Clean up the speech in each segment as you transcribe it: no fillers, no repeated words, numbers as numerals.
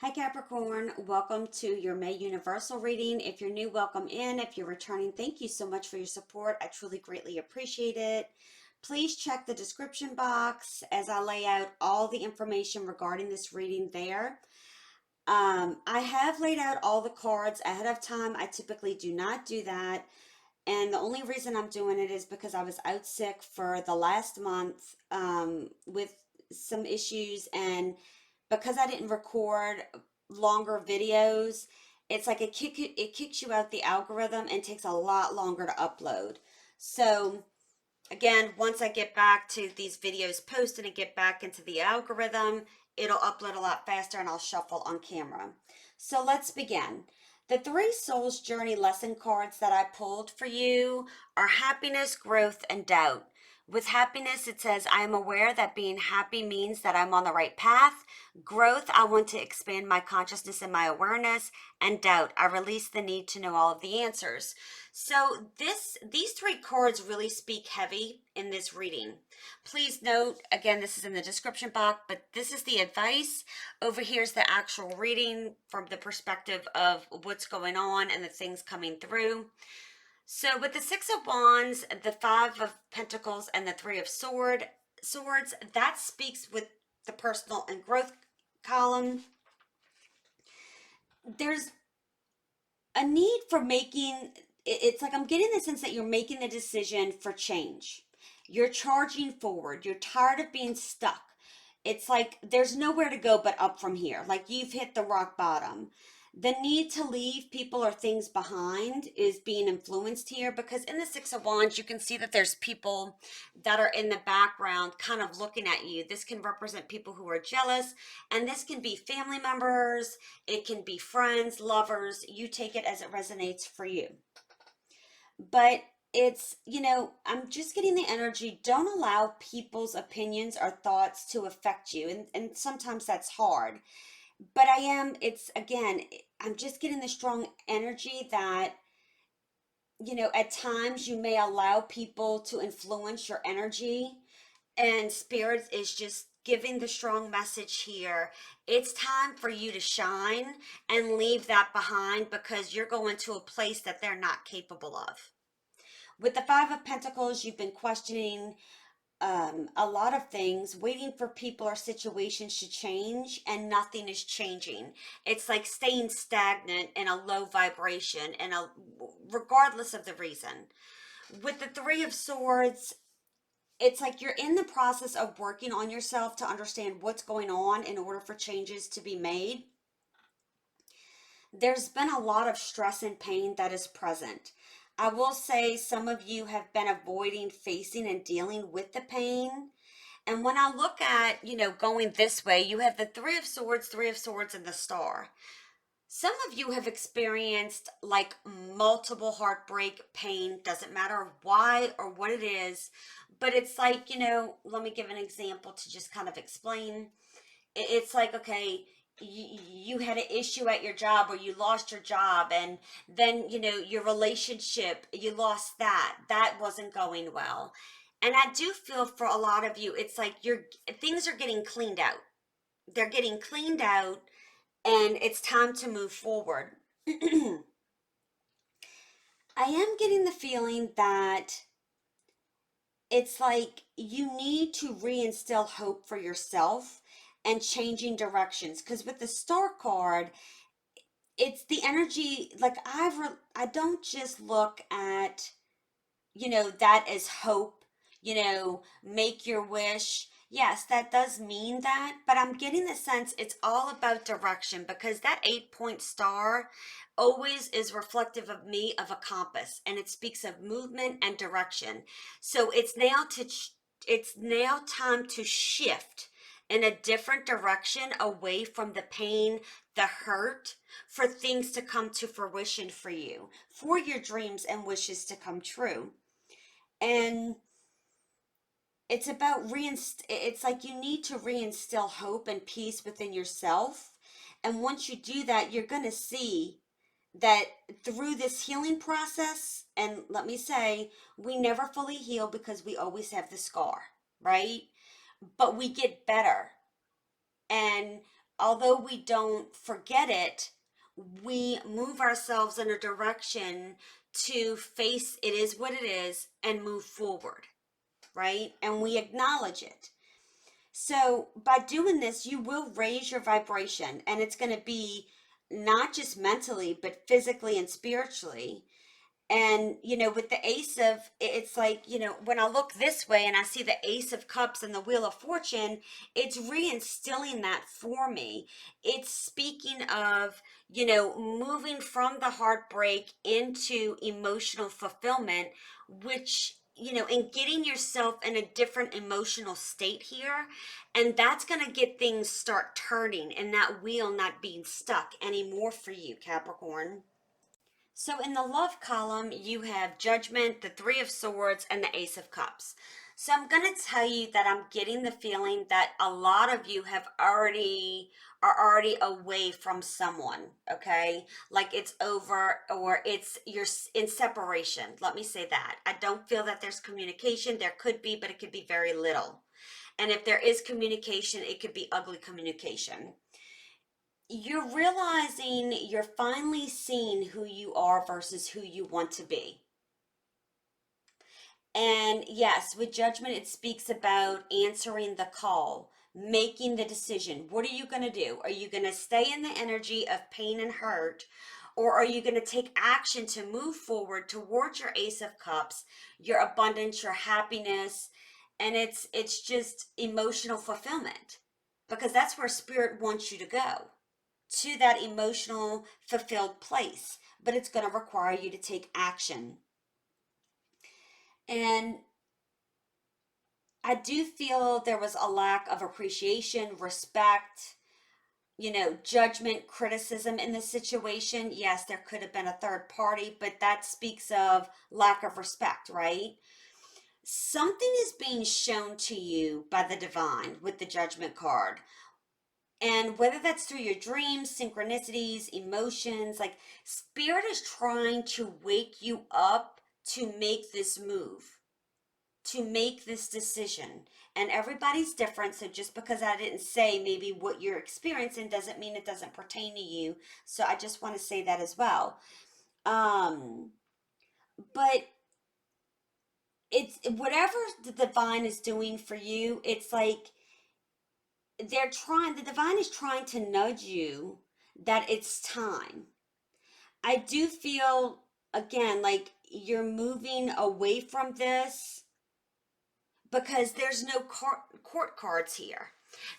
Hi Capricorn, welcome to your May Universal reading. If you're new, welcome in. If you're returning, thank you so much for your support. I truly greatly appreciate it. Please check the description box as I lay out all the information regarding this reading there. I have laid out all the cards ahead of time. I typically do not do that. And the only reason I'm doing it is because I was out sick for the last month with some issues, and because I didn't record longer videos, it's like it kicks you out the algorithm and takes a lot longer to upload. So again, once I get back to these videos posted and get back into the algorithm, it'll upload a lot faster and I'll shuffle on camera. So let's begin. The three souls journey lesson cards that I pulled for you are happiness, growth, and doubt. With happiness, it says, I am aware that being happy means that I'm on the right path. Growth, I want to expand my consciousness and my awareness. And doubt, I release the need to know all of the answers. So these three cards really speak heavy in this reading. Please note, again, this is in the description box, but this is the advice. Over here is the actual reading from the perspective of what's going on and the things coming through. So with the Six of Wands, the Five of Pentacles, and the Three of Swords, that speaks with the personal and growth column. There's a need for making, it's like I'm getting the sense that you're making the decision for change. You're charging forward. You're tired of being stuck. It's like there's nowhere to go but up from here. Like you've hit the rock bottom. The need to leave people or things behind is being influenced here, because in the Six of Wands, you can see that there's people that are in the background kind of looking at you. This can represent people who are jealous, and this can be family members, it can be friends, lovers. You take it as it resonates for you. But it's, I'm just getting the energy. Don't allow people's opinions or thoughts to affect you. And sometimes that's hard. But it's again, I'm just getting the strong energy that, at times you may allow people to influence your energy, and spirits is just giving the strong message here. It's time for you to shine and leave that behind, because you're going to a place that they're not capable of. With the Five of Pentacles, you've been questioning a lot of things, waiting for people or situations to change, and nothing is changing. It's like staying stagnant in a low vibration, and regardless of the reason. With the Three of Swords, it's like you're in the process of working on yourself to understand what's going on in order for changes to be made. There's been a lot of stress and pain that is present. I will say some of you have been avoiding facing and dealing with the pain. And when I look at, going this way, you have the Three of Swords, and the Star. Some of you have experienced like multiple heartbreak, pain, doesn't matter why or what it is, but it's like, let me give an example to just kind of explain. It's like, okay, you had an issue at your job, or you lost your job, and then, your relationship, you lost that wasn't going well. And I do feel for a lot of you, it's like things are getting cleaned out. They're getting cleaned out, and it's time to move forward. I am getting the feeling that it's like you need to reinstill hope for yourself and changing directions, because with the Star card, it's the energy. Like I don't just look at, that as hope, make your wish. Yes, that does mean that, but I'm getting the sense it's all about direction, because that 8-point star always is reflective of me, of a compass, and it speaks of movement and direction. So it's now time to shift in a different direction, away from the pain, the hurt, for things to come to fruition for you, for your dreams and wishes to come true. And it's like you need to reinstill hope and peace within yourself. And once you do that, you're going to see that through this healing process, and let me say, we never fully heal because we always have the scar, right? But we get better. And although we don't forget it, we move ourselves in a direction to face it is what it is and move forward, right? And we acknowledge it. So by doing this, you will raise your vibration, and it's going to be not just mentally, but physically and spiritually. And, with the ace of, it's like, when I look this way and I see the ace of cups and the wheel of fortune, it's reinstilling that for me. It's speaking of, moving from the heartbreak into emotional fulfillment, which, and getting yourself in a different emotional state here. And that's going to get things start turning and that wheel not being stuck anymore for you, Capricorn. So in the love column, you have Judgment, the Three of Swords, and the Ace of Cups. So I'm going to tell you that I'm getting the feeling that a lot of you are already away from someone, okay? Like it's over or you're in separation. Let me say that. I don't feel that there's communication. There could be, but it could be very little. And if there is communication, it could be ugly communication. You're realizing you're finally seeing who you are versus who you want to be. And yes, with Judgment, it speaks about answering the call, making the decision. What are you going to do? Are you going to stay in the energy of pain and hurt? Or are you going to take action to move forward towards your Ace of Cups, your abundance, your happiness? And it's just emotional fulfillment, because that's where spirit wants you to go, to that emotional fulfilled place, but it's going to require you to take action. And I do feel there was a lack of appreciation, respect, judgment, criticism in this situation. Yes, there could have been a third party, but that speaks of lack of respect, right? Something is being shown to you by the divine with the Judgment card. And whether that's through your dreams, synchronicities, emotions, like spirit is trying to wake you up to make this move, to make this decision. And everybody's different. So just because I didn't say maybe what you're experiencing doesn't mean it doesn't pertain to you. So I just want to say that as well. Um, but it's whatever the divine is doing for you, it's like the divine is trying to nudge you that it's time. I do feel, again, like you're moving away from this because there's no court cards here.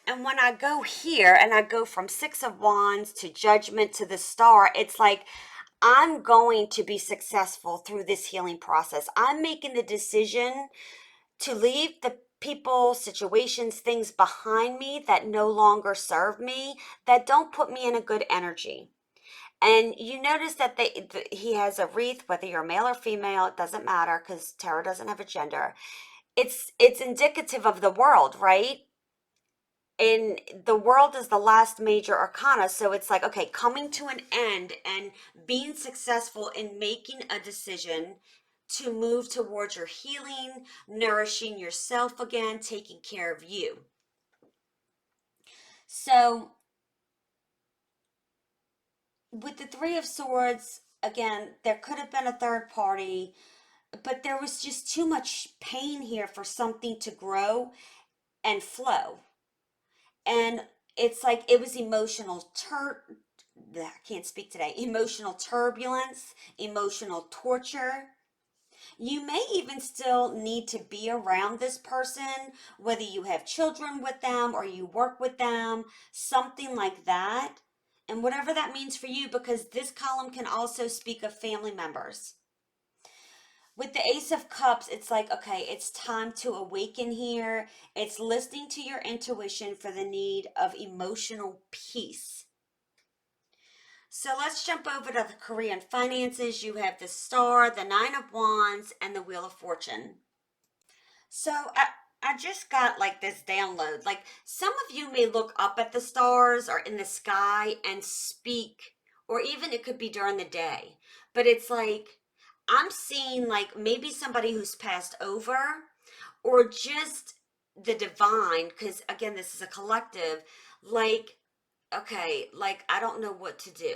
And when I go here and I go from Six of Wands to Judgment to the Star, it's like I'm going to be successful through this healing process. I'm making the decision to leave the people, situations, things behind me that no longer serve me, that don't put me in a good energy. And you notice that he has a wreath, whether you're male or female, it doesn't matter because tarot doesn't have a gender. It's indicative of the world, right? And the world is the last major arcana, so it's like, okay, coming to an end and being successful in making a decision to move towards your healing, nourishing yourself again, taking care of you. So with the Three of Swords, again, there could have been a third party, but there was just too much pain here for something to grow and flow. And it's like it was I can't speak today. Emotional turbulence, emotional torture. You may even still need to be around this person, whether you have children with them or you work with them, something like that. And whatever that means for you, because this column can also speak of family members. With the Ace of Cups, it's like, okay, it's time to awaken here. It's listening to your intuition for the need of emotional peace. So let's jump over to the career and finances. You have the Star, the Nine of Wands, and the Wheel of Fortune. So I just got like this download. Like some of you may look up at the stars or in the sky and speak, or even it could be during the day. But it's like I'm seeing like maybe somebody who's passed over, or just the divine, because again, this is a collective, like okay, like I don't know what to do.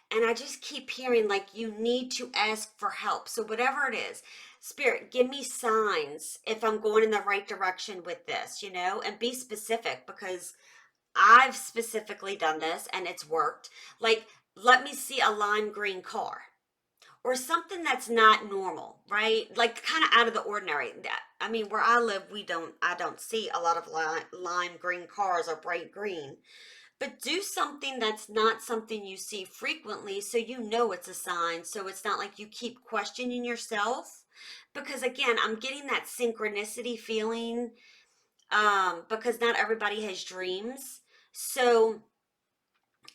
And I just keep hearing like you need to ask for help. So whatever it is, Spirit, give me signs if I'm going in the right direction with this, and be specific because I've specifically done this and it's worked. Like, let me see a lime green car or something that's not normal, right? Like kind of out of the ordinary. I mean, where I live, I don't see a lot of lime green cars or bright green. But do something that's not something you see frequently so you know it's a sign. So it's not like you keep questioning yourself. Because again, I'm getting that synchronicity feeling because not everybody has dreams. So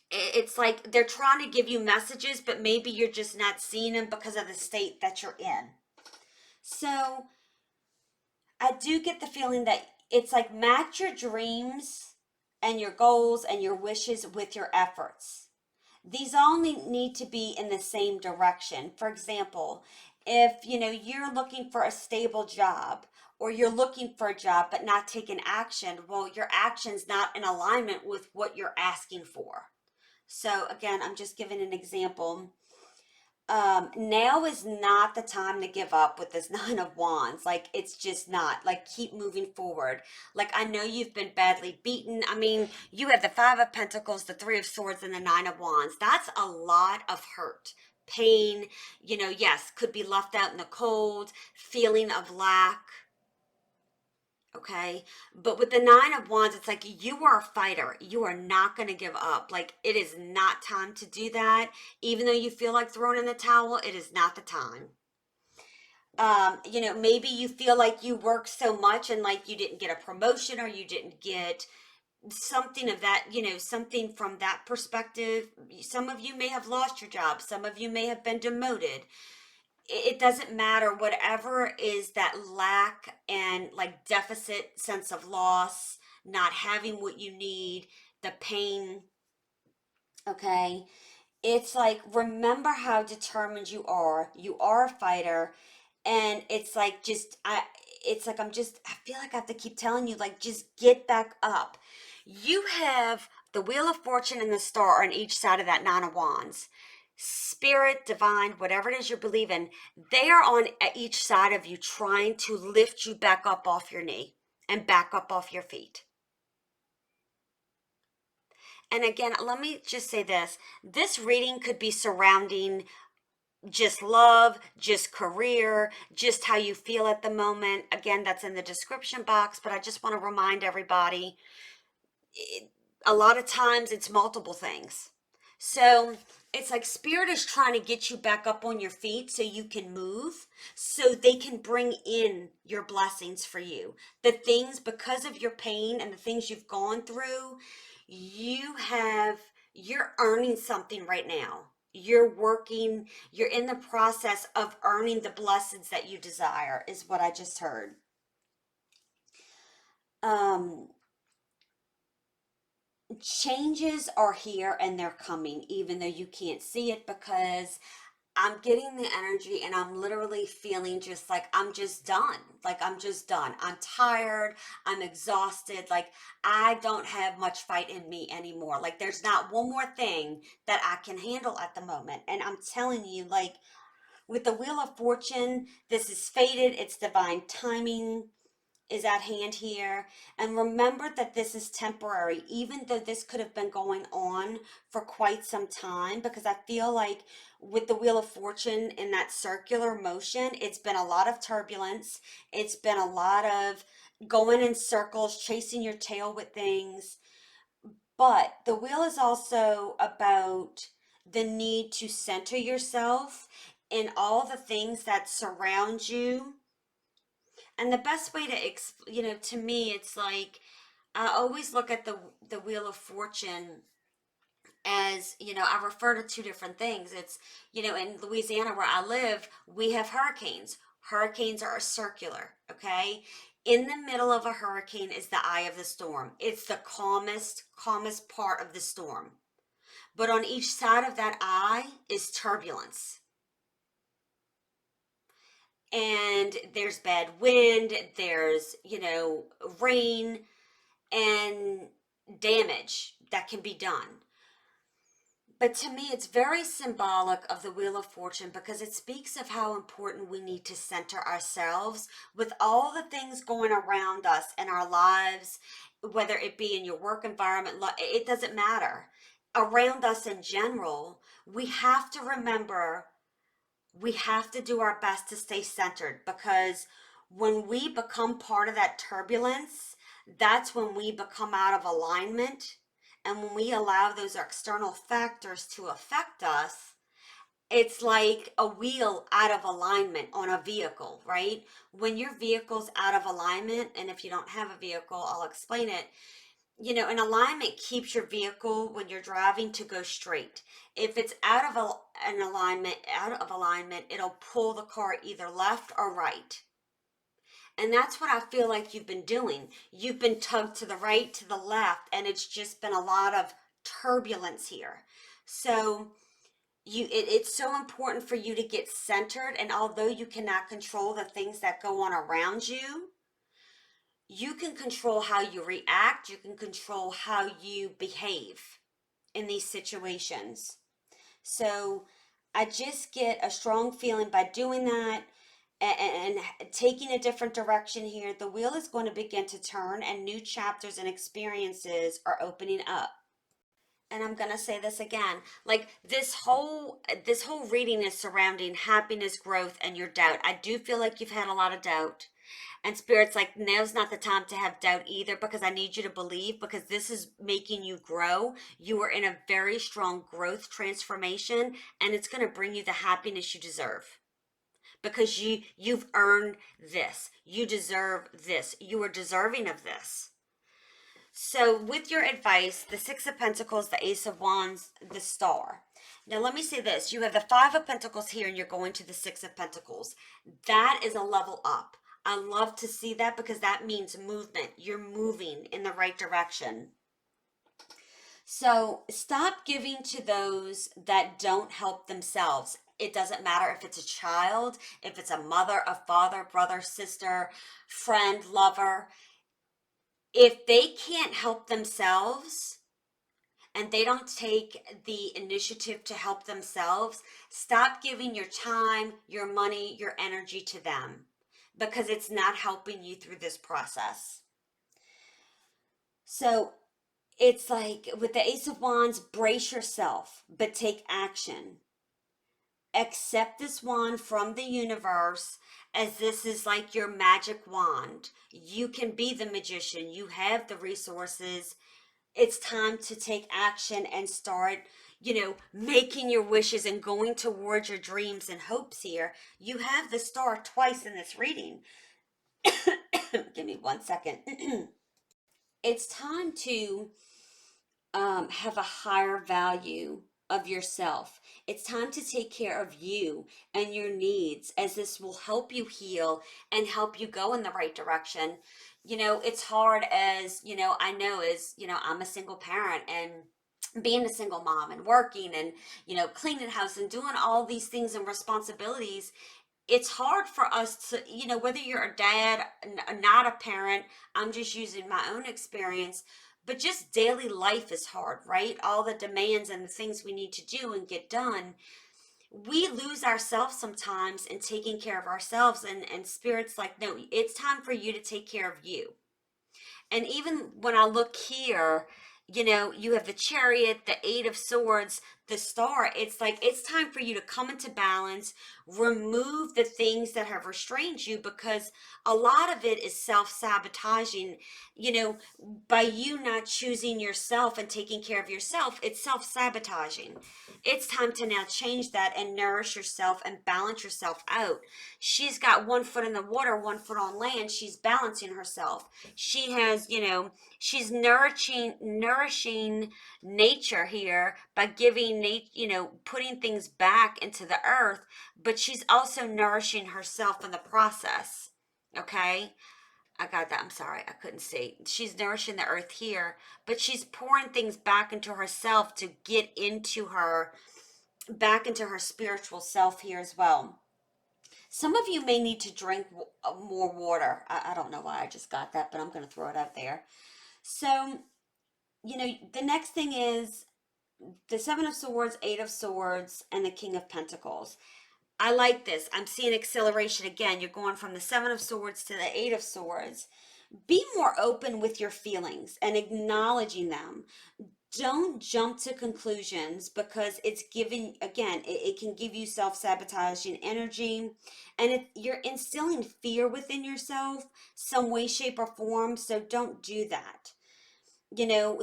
it's like they're trying to give you messages, but maybe you're just not seeing them because of the state that you're in. So I do get the feeling that it's like match your dreams and your goals and your wishes with your efforts. These all need to be in the same direction. For example, if you're looking for a stable job or you're looking for a job but not taking action, well, your action's not in alignment with what you're asking for. So again, I'm just giving an example. Now is not the time to give up with this Nine of Wands. Like, it's just not. Like, keep moving forward. Like, I know you've been badly beaten. I mean, you have the Five of Pentacles, the Three of Swords, and the Nine of Wands. That's a lot of hurt, pain, yes, could be left out in the cold, feeling of lack. Okay. But with the Nine of Wands, it's like you are a fighter. You are not going to give up. Like, it is not time to do that. Even though you feel like throwing in the towel, it is not the time. Maybe you feel like you work so much and like you didn't get a promotion or you didn't get something of that, something from that perspective. Some of you may have lost your job. Some of you may have been demoted. It doesn't matter. Whatever is that lack and like deficit sense of loss, not having what you need, the pain. Okay, it's like remember how determined you are. You are a fighter, and it's like I feel like I have to keep telling you, like, just get back up. You have the Wheel of Fortune and the Star on each side of that Nine of Wands. Spirit, divine, whatever it is you believe in, they are on each side of you trying to lift you back up off your knee and back up off your feet. And again, let me just say this reading could be surrounding just love, just career, just how you feel at the moment. Again, that's in the description box, but I just want to remind everybody a lot of times it's multiple things. So it's like spirit is trying to get you back up on your feet so you can move, so they can bring in your blessings for you. The things because of your pain and the things you've gone through, you're earning something right now. You're working, you're in the process of earning the blessings that you desire, is what I just heard. Um, Changes are here and they're coming, even though you can't see it, because I'm getting the energy and I'm literally feeling just like I'm just done. Like, I'm just done. I'm tired. I'm exhausted. Like, I don't have much fight in me anymore. Like, there's not one more thing that I can handle at the moment. And I'm telling you, like, with the Wheel of Fortune, this is fated, it's divine timing is at hand here. And remember that this is temporary, even though this could have been going on for quite some time, because I feel like with the Wheel of Fortune in that circular motion, it's been a lot of turbulence. It's been a lot of going in circles, chasing your tail with things. But the wheel is also about the need to center yourself in all the things that surround you. And the best way to, to me, it's like I always look at the Wheel of Fortune as, I refer to two different things. It's, in Louisiana where I live, we have hurricanes. Hurricanes are circular, okay? In the middle of a hurricane is the eye of the storm. It's the calmest part of the storm. But on each side of that eye is turbulence. And there's bad wind, there's, rain, and damage. that can be done. But to me, it's very symbolic of the Wheel of Fortune because it speaks of how important we need to center ourselves with all the things going around us in our lives, whether it be in your work environment, it doesn't matter. Around us in general, we have to remember we have to do our best to stay centered because when we become part of that turbulence, that's when we become out of alignment. And when we allow those external factors to affect us, it's like a wheel out of alignment on a vehicle, right? When your vehicle's out of alignment, and if you don't have a vehicle, I'll explain it. An alignment keeps your vehicle when you're driving to go straight. If it's out of alignment, it'll pull the car either left or right. And that's what I feel like you've been doing. You've been tugged to the right, to the left, and it's just been a lot of turbulence here. So it's so important for you to get centered, and although you cannot control the things that go on around you, you can control how you react, you can control how you behave in these situations. So I just get a strong feeling by doing that and taking a different direction here, the wheel is going to begin to turn and new chapters and experiences are opening up. And I'm going to say this again, like this whole reading is surrounding happiness, growth, and your doubt. I do feel like you've had a lot of doubt. And Spirit's like, now's not the time to have doubt either because I need you to believe because this is making you grow. You are in a very strong growth transformation and it's going to bring you the happiness you deserve because you've earned this. You deserve this. You are deserving of this. So with your advice, the Six of Pentacles, the Ace of Wands, the Star. Now let me say this. You have the Five of Pentacles here and you're going to the Six of Pentacles. That is a level up. I love to see that because that means movement. You're moving in the right direction. So stop giving to those that don't help themselves. It doesn't matter if it's a child, if it's a mother, a father, brother, sister, friend, lover. If they can't help themselves and they don't take the initiative to help themselves, stop giving your time, your money, your energy to them because it's not helping you through this process. So it's like with the Ace of Wands, brace yourself, but take action. Accept this wand from the universe as this is like your magic wand. You can be the magician. You have the resources. It's time to take action and start, making your wishes and going towards your dreams and hopes here. You have the star twice in this reading. Give me 1 second. It's time to have a higher value of yourself. It's time to take care of you and your needs as this will help you heal and help you go in the right direction. It's hard I know I'm a single parent and being a single mom and working and, cleaning house and doing all these things and responsibilities. It's hard for us to, whether you're a dad, not a parent, I'm just using my own experience, but just daily life is hard, right? All the demands and the things we need to do and get done. We lose ourselves sometimes in taking care of ourselves, and Spirit's like, no, it's time for you to take care of you. And even when I look here, you have the Chariot, the Eight of Swords, the Star. It's like it's time for you to come into balance, remove the things that have restrained you because a lot of it is self-sabotaging. By you not choosing yourself and taking care of yourself, it's self-sabotaging. It's time to now change that and nourish yourself and balance yourself out. She's got 1 foot in the water, 1 foot on land. She's balancing herself. She has, she's nourishing nature here by giving putting things back into the earth, but she's also nourishing herself in the process. Okay? I got that. I'm sorry. I couldn't see. She's nourishing the earth here, but she's pouring things back into herself to get back into her spiritual self here as well. Some of you may need to drink more water. I don't know why I just got that, but I'm going to throw it out there. So the next thing is the Seven of Swords, Eight of Swords, and the King of Pentacles. I like this. I'm seeing acceleration again. You're going from the Seven of Swords to the Eight of Swords. Be more open with your feelings and acknowledging them. Don't jump to conclusions because it's giving, again, it can give you self-sabotaging energy, and you're instilling fear within yourself some way, shape, or form. So don't do that.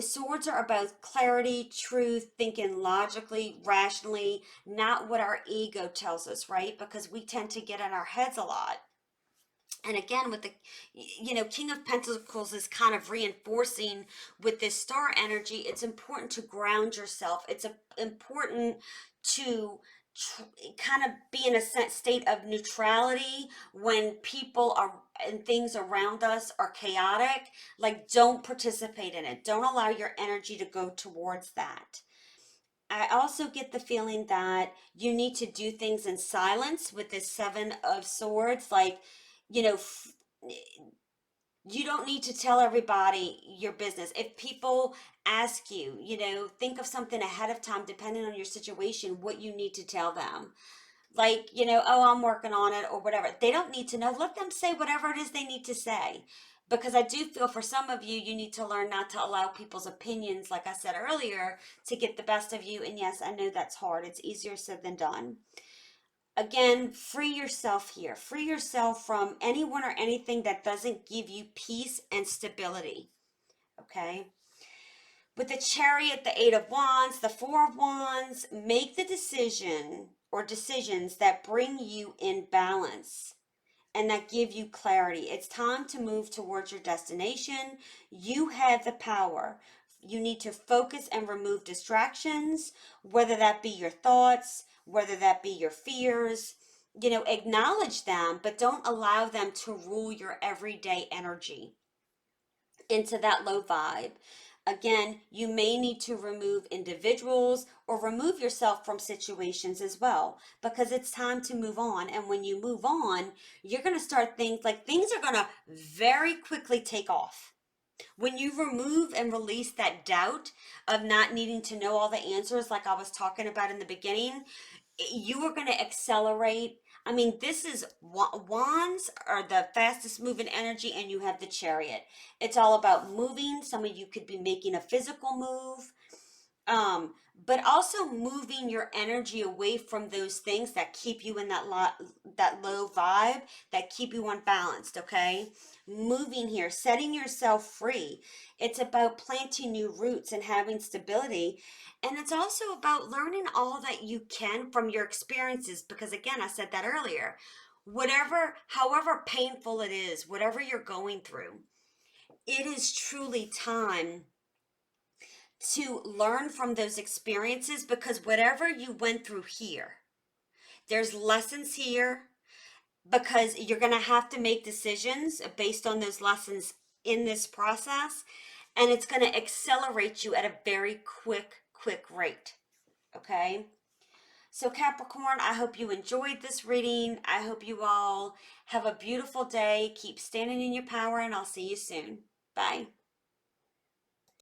Swords are about clarity, truth, thinking logically, rationally, not what our ego tells us, right? Because we tend to get in our heads a lot. And again, with the, King of Pentacles is kind of reinforcing with this star energy. It's important to ground yourself. It's important to kind of be in a state of neutrality when people are and things around us are chaotic. Like, don't participate in it. Don't allow your energy to go towards that. I also get the feeling that you need to do things in silence with this Seven of Swords. Like, you know, you don't need to tell everybody your business. If people ask you, think of something ahead of time, depending on your situation, what you need to tell them. Like, oh, I'm working on it or whatever. They don't need to know. Let them say whatever it is they need to say. Because I do feel for some of you, you need to learn not to allow people's opinions, like I said earlier, to get the best of you. And yes, I know that's hard. It's easier said than done. Again, free yourself here. Free yourself from anyone or anything that doesn't give you peace and stability. Okay? With the Chariot, the Eight of Wands, the Four of Wands, make the decision or decisions that bring you in balance and that give you clarity. It's time to move towards your destination. You have the power. You need to focus and remove distractions, whether that be your thoughts, whether that be your fears. Acknowledge them, but don't allow them to rule your everyday energy into that low vibe. Again, you may need to remove individuals or remove yourself from situations as well because it's time to move on. And when you move on, you're going to start things are going to very quickly take off. When you remove and release that doubt of not needing to know all the answers, like I was talking about in the beginning, you are going to accelerate. I mean, this is wands are the fastest moving energy, and you have the Chariot. It's all about moving. Some of you could be making a physical move, but also moving your energy away from those things that keep you in that low vibe, that keep you unbalanced. Okay, moving here, setting yourself free. It's about planting new roots and having stability, and it's also about learning all that you can from your experiences. Because again, I said that earlier. However painful it is, whatever you're going through, it is truly time to learn from those experiences, because whatever you went through here, there's lessons here, because you're going to have to make decisions based on those lessons in this process, and it's going to accelerate you at a very quick rate. Okay? So Capricorn, I hope you enjoyed this reading. I hope you all have a beautiful day. Keep standing in your power, and I'll see you soon. Bye.